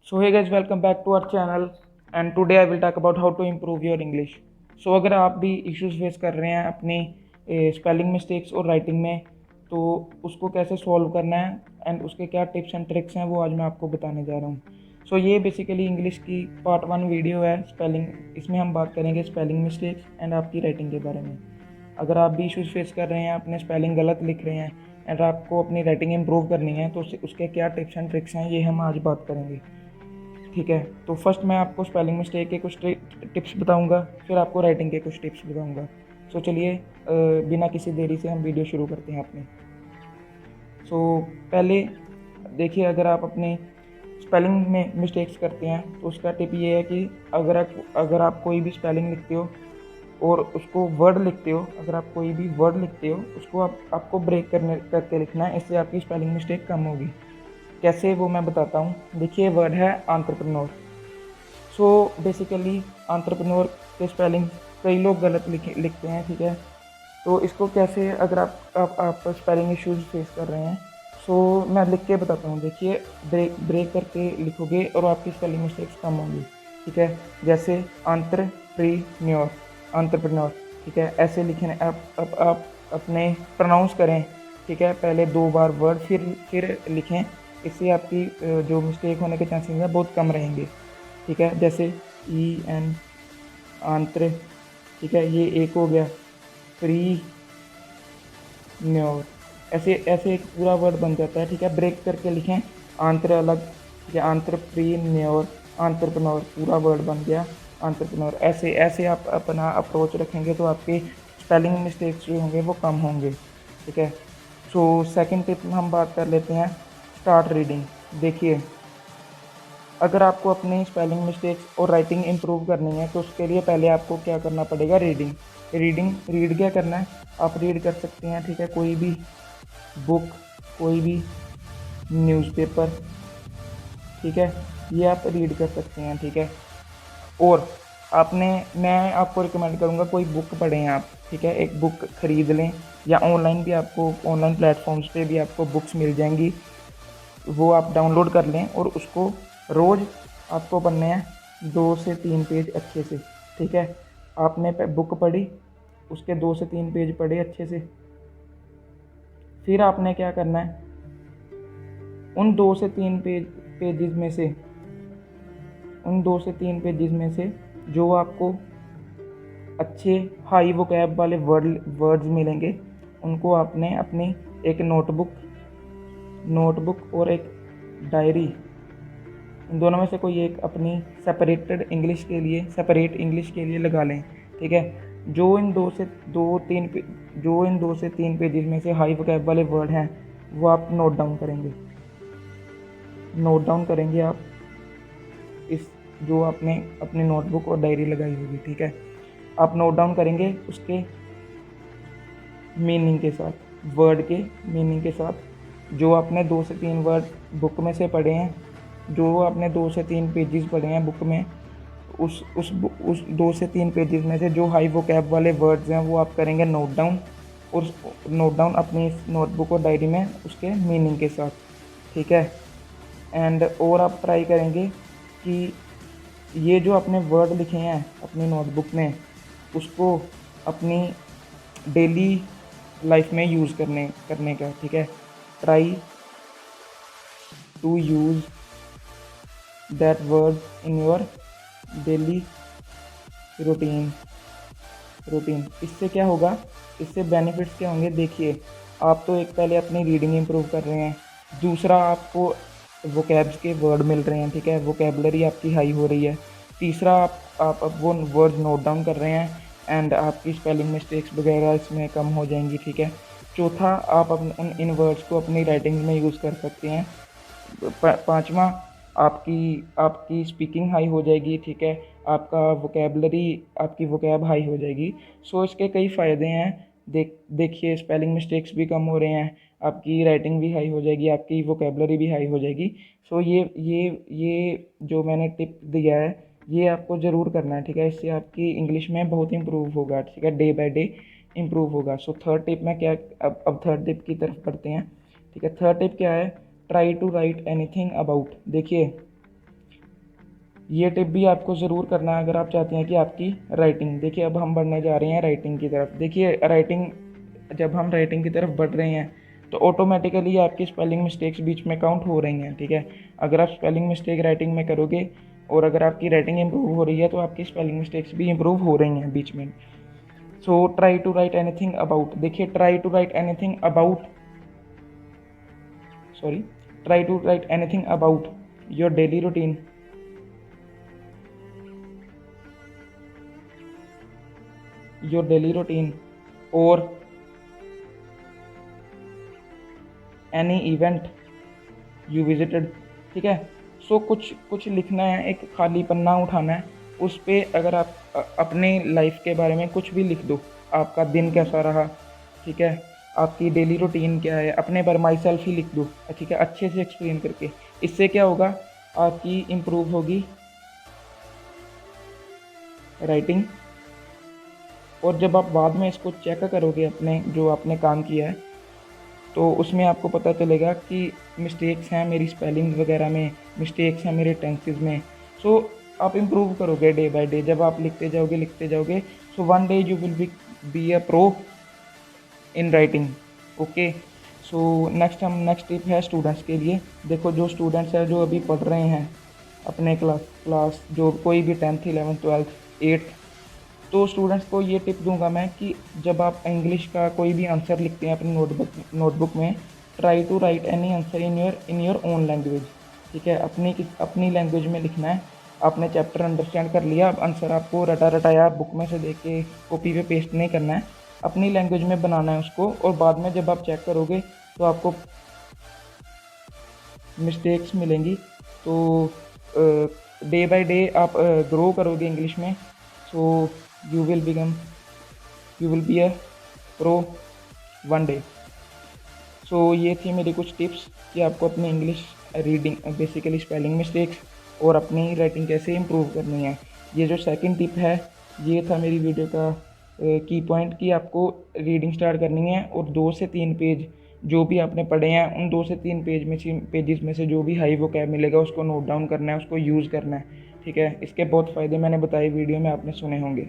So hey guys, welcome back to our channel and today I will talk about how to improve your English. So अगर आप भी issues face कर रहे हैं अपनी spelling mistakes और राइटिंग में, तो उसको कैसे सॉल्व करना है एंड उसके क्या टिप्स एंड ट्रिक्स हैं वो आज मैं आपको बताने जा रहा हूँ. सो ये बेसिकली इंग्लिश की पार्ट 1 वीडियो है स्पेलिंग. इसमें हम बात करेंगे स्पेलिंग मिस्टेक्स एंड आपकी राइटिंग के बारे में. अगर आप भी इश्यूज फेस कर रहे हैं, अपने स्पेलिंग गलत लिख रहे हैं एंड आपको अपनी राइटिंग इंप्रूव करनी है, तो उसके क्या टिप्स एंड ट्रिक्स हैं ये हम आज बात करेंगे. ठीक है, तो फर्स्ट मैं आपको स्पेलिंग मिस्टेक के कुछ टिप्स बताऊंगा, फिर आपको राइटिंग के कुछ टिप्स बताऊंगा. सो चलिए बिना किसी देरी से हम वीडियो शुरू करते हैं अपनी. सो पहले देखिए, अगर आप अपने स्पेलिंग में मिस्टेक्स करते हैं तो उसका टिप ये है कि अगर आप कोई भी स्पेलिंग लिखते हो और उसको वर्ड लिखते हो, अगर आप कोई भी वर्ड लिखते हो उसको आपको ब्रेक करके लिखना है. इससे आपकी स्पेलिंग मिस्टेक कम होगी. कैसे, वो मैं बताता हूँ. देखिए, वर्ड है एंटरप्रेन्योर. सो बेसिकली एंटरप्रेन्योर के स्पेलिंग कई लोग गलत लिखते हैं. ठीक है, तो इसको कैसे, अगर आप स्पेलिंग इश्यूज फेस कर रहे हैं, सो मैं लिख के बताता हूँ. देखिए, ब्रेक करके लिखोगे और आपकी स्पेलिंग मिस्टेक्स कम होंगी. ठीक है, जैसे एंटरप्रेन्योर, एंटरप्रेन्योर. ठीक है, ऐसे लिखने आप अपने प्रोनाउंस करें. ठीक है, पहले 2 बार वर्ड फिर लिखें. इससे आपकी जो मिस्टेक होने के चांसेस हैं बहुत कम रहेंगे. ठीक है, जैसे ई एन, आंत्र. ठीक है, ये एक हो गया. प्री न्योर, ऐसे ऐसे एक पूरा वर्ड बन जाता है. ठीक है, ब्रेक करके लिखें. आंत्र अलग. ठीक है, आंत्र प्री न्योर, आंत्रप्रनोर पूरा वर्ड बन गया आंत्रप्रनोर. ऐसे ऐसे आप अपना अप्रोच रखेंगे तो आपके स्पेलिंग मिस्टेक्स जो होंगे वो कम होंगे. ठीक है, सो सेकंड टिप हम बात कर लेते हैं, स्टार्ट रीडिंग. देखिए, अगर आपको अपनी स्पेलिंग मिस्टेक्स और राइटिंग इम्प्रूव करनी है तो उसके लिए पहले आपको क्या करना पड़ेगा, रीड क्या करना है, आप रीड कर सकते हैं. ठीक है, कोई भी बुक, कोई भी न्यूज़पेपर. ठीक है, ये आप रीड कर सकते हैं. ठीक है, और मैं आपको रिकमेंड करूँगा कोई बुक पढ़ें आप. ठीक है, एक बुक ख़रीद लें, या ऑनलाइन भी आपको, ऑनलाइन प्लेटफॉर्म्स पे भी आपको बुक्स मिल जाएंगी, वो आप डाउनलोड कर लें और उसको रोज़ आपको पढ़ने हैं 2 से 3 पेज अच्छे से. ठीक है, आपने बुक पढ़ी, उसके 2 से 3 पेज पढ़े अच्छे से. फिर आपने क्या करना है, उन 2 से 3 पेजेस में से, उन 2 से 3 पेजेस में से जो आपको अच्छे हाई वोकैब वाले वर्ड्स मिलेंगे, उनको आपने अपनी एक नोटबुक और एक डायरी, इन दोनों में से कोई एक अपनी सेपरेट इंग्लिश के लिए लगा लें. ठीक है, जो इन दो से तीन पेजेस में से हाई वोकैब वाले वर्ड हैं वो आप नोट डाउन करेंगे आप, इस जो आपने अपनी नोटबुक और डायरी लगाई होगी. ठीक है, आप नोट डाउन करेंगे उसके मीनिंग के साथ, वर्ड के मीनिंग के साथ. जो आपने 2 से 3 वर्ड बुक में से पढ़े हैं, जो आपने 2 से 3 पेजेस पढ़े हैं बुक में, उस 2 से 3 पेजेस में से जो हाई वोकैब वाले वर्ड्स हैं वो आप करेंगे नोट डाउन, और नोट डाउन अपनी नोटबुक और डायरी में उसके मीनिंग के साथ. ठीक है, एंड और आप ट्राई करेंगे कि ये जो आपने वर्ड लिखे हैं अपनी नोटबुक में, उसको अपनी डेली लाइफ में यूज़ करने का. ठीक है, try to use that word in your daily routine. इससे क्या होगा, इससे बेनिफिट्स क्या होंगे. देखिए, आप तो एक पहले अपनी रीडिंग इंप्रूव कर रहे हैं, दूसरा आपको वोकैब्स के वर्ड मिल रहे हैं. ठीक है, वोकैबलरी आपकी हाई हो रही है. तीसरा आप अब वो वर्ड नोट डाउन कर रहे हैं एंड आपकी स्पेलिंग मिस्टेक्स वगैरह इसमें कम हो जाएंगी. ठीक है, चौथा, आप इन वर्ड्स को अपनी राइटिंग में यूज़ कर सकते हैं. पाँचवा, आपकी स्पीकिंग हाई हो जाएगी. ठीक है, आपकी वोकैब हाई हो जाएगी. सो इसके कई फ़ायदे हैं. देखिए, स्पेलिंग मिस्टेक्स भी कम हो रहे हैं, आपकी राइटिंग भी हाई हो जाएगी, आपकी वोकैबलरी भी हाई हो जाएगी. सो ये जो मैंने टिप दिया है ये आपको ज़रूर करना है. ठीक है, इससे आपकी इंग्लिश में बहुत इम्प्रूव होगा. ठीक है, डे बाय डे इम्प्रूव होगा. सो थर्ड टिप में क्या, अब थर्ड टिप की तरफ बढ़ते हैं. ठीक है, थर्ड टिप क्या है, try to write anything about. देखिए, ये टिप भी आपको ज़रूर करना है अगर आप चाहते हैं कि आपकी राइटिंग, देखिए अब हम बढ़ने जा रहे हैं राइटिंग की तरफ। देखिए राइटिंग, जब हम राइटिंग की तरफ बढ़ रहे हैं तो ऑटोमेटिकली आपकी स्पेलिंग मिस्टेक्स बीच में काउंट हो रही हैं, ठीक है। अगर आप स्पेलिंग मिस्टेक राइटिंग में करोगे और अगर आपकी राइटिंग इंप्रूव हो रही है तो आपकी स्पेलिंग मिस्टेक्स भी इंप्रूव हो रही हैं बीच में। So try to write anything about, देखिए try to write anything about, sorry, try to write anything about your daily routine, your daily routine और एनी इवेंट यू विजिटेड, ठीक है। सो कुछ कुछ लिखना है, एक खाली पन्ना उठाना है, उस पे अगर आप अपने लाइफ के बारे में कुछ भी लिख दो, आपका दिन कैसा रहा, ठीक है, आपकी डेली रूटीन क्या है, अपने बारे माई सेल्फ ही लिख दो, ठीक है, अच्छे से एक्सप्लेन करके। इससे क्या होगा, आपकी इम्प्रूव होगी राइटिंग। और जब आप बाद में इसको चेक करोगे अपने जो आपने काम किया है, तो उसमें आपको पता चलेगा कि मिस्टेक्स हैं मेरी स्पेलिंग वगैरह में, मिस्टेक्स हैं मेरे टेंसेस में। सो आप इम्प्रूव करोगे डे बाय डे, जब आप लिखते जाओगे। So one day you will be a pro in writing. Okay, so next tip है स्टूडेंट्स के लिए। देखो जो स्टूडेंट्स हैं जो अभी पढ़ रहे हैं अपने क्लास जो कोई भी 10th 11th 12th 8th, तो स्टूडेंट्स को ये टिप दूंगा मैं कि जब आप इंग्लिश का कोई भी आंसर लिखते हैं अपनी नोटबुक में, try to write any answer in your own language, ठीक है। अपनी लैंग्वेज में लिखना है। आपने चैप्टर अंडरस्टैंड कर लिया, अब आंसर आपको रटा रटाया बुक में से देख के कॉपी पे पेस्ट नहीं करना है, अपनी लैंग्वेज में बनाना है उसको। और बाद में जब आप चेक करोगे तो आपको मिस्टेक्स मिलेंगी। तो डे बाय डे आप ग्रो करोगे इंग्लिश में। So you will be a pro one day. So ये थी मेरी कुछ टिप्स कि आपको अपनी English reading, basically spelling mistakes और अपनी राइटिंग कैसे इम्प्रूव करनी है। ये जो सेकंड टिप है, ये था मेरी वीडियो का की पॉइंट कि आपको रीडिंग स्टार्ट करनी है और 2 से 3 पेज जो भी आपने पढ़े हैं उन 2 से 3 पेजेस में से जो भी हाई वोकैब मिलेगा उसको नोट डाउन करना है, उसको यूज़ करना है, ठीक है। इसके बहुत फ़ायदे मैंने बताए वीडियो में, आपने सुने होंगे।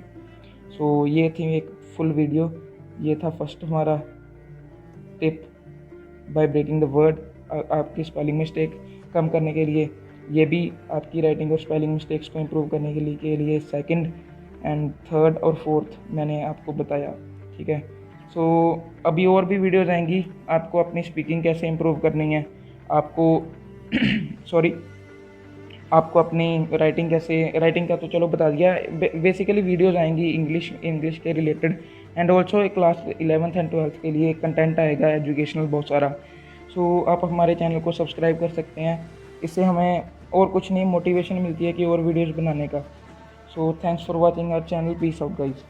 सो ये थी एक फुल वीडियो। ये था फर्स्ट हमारा tip by breaking the word, आपकी स्पेलिंग मिस्टेक कम करने के लिए। ये भी आपकी राइटिंग और स्पेलिंग मिस्टेक्स को इम्प्रूव करने के लिए सेकंड एंड थर्ड और फोर्थ मैंने आपको बताया, ठीक है। सो अभी और भी वीडियोज़ आएंगी, आपको अपनी स्पीकिंग कैसे इम्प्रूव करनी है, आपको सॉरी आपको अपनी राइटिंग का तो चलो बता दिया। बेसिकली वीडियोज़ आएंगी इंग्लिश के related, and also class 11th and 12th के लिए कंटेंट आएगा एजुकेशनल बहुत सारा। सो आप हमारे चैनल को सब्सक्राइब कर सकते हैं, इससे हमें और कुछ नहीं मोटिवेशन मिलती है कि और वीडियोज़ बनाने का। So thanks for watching our channel, peace out guys.